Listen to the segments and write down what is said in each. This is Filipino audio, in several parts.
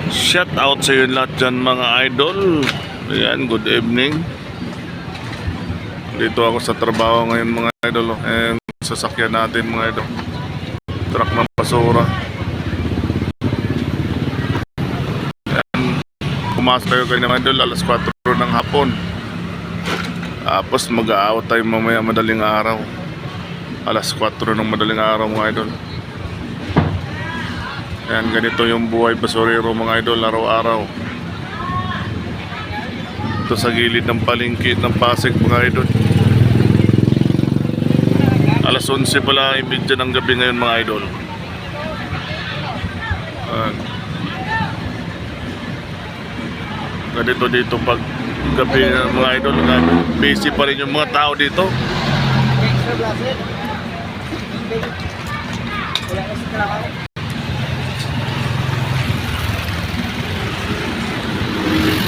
Shout out sa inyo lahat dyan mga idol. Ayan, good evening. Dito ako sa trabaho ngayon mga idol. And sasakyan natin mga idol, truck ng basura. Ayan, pumasok tayo kayo mga idol alas 4 ng hapon. Tapos mag-aawat tayo mamaya madaling araw, alas 4 ng madaling araw mga idol. Ayan, ganito yung buhay basurero mga idol araw-araw. Ito sa gilid ng palengke ng Pasig mga idol. Alas 11 pala imidya ng gabi ngayon mga idol. Ayan. Ganito dito pag gabi mga idol. Busy pa rin yung mga tao dito.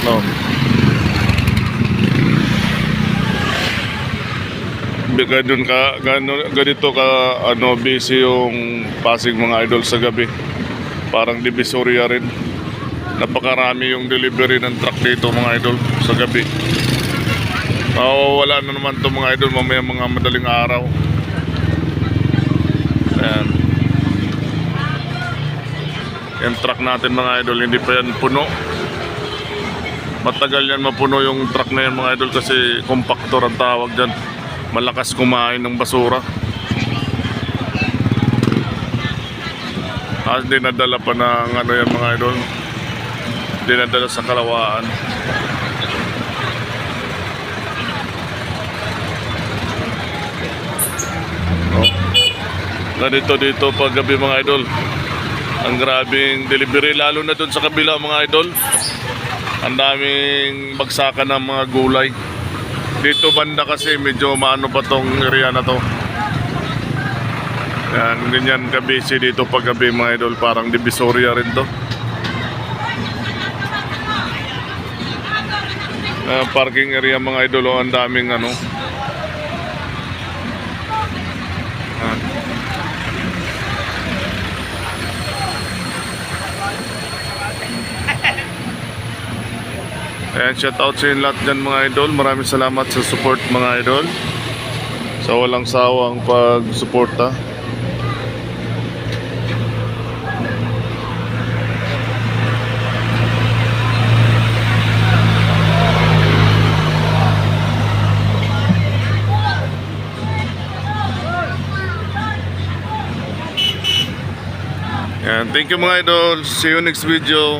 No. Ganito ka busy yung Pasig mga idol sa gabi. Parang Divisoria rin. Napakarami yung delivery ng truck dito mga idol sa gabi. Wala na naman to mga idol mamaya mga madaling araw. Ayan. Yung truck natin mga idol hindi pa yan puno. Matagal yan mapuno yung truck na yan mga idol kasi compactor ang tawag dyan. Malakas kumain ng basura. Dinadala pa ng yan mga idol. Dinadala sa Kalawaan. Dito pag gabi mga idol. Ang grabing delivery lalo na dun sa kabila mga idol. Ang daming bagsakan ng mga gulay. Dito banda kasi medyo maano pa tong area na to. Yan, ganyan ka-busy dito pag gabi mga idol. Parang Divisoria rin to. Parking area mga idol. Ang daming Ayan, shout out sa inyo lahat dyan mga idol. Maraming salamat sa support mga idol. Sa walang sawang pag-suporta. Ayan, thank you mga idol. See you next video.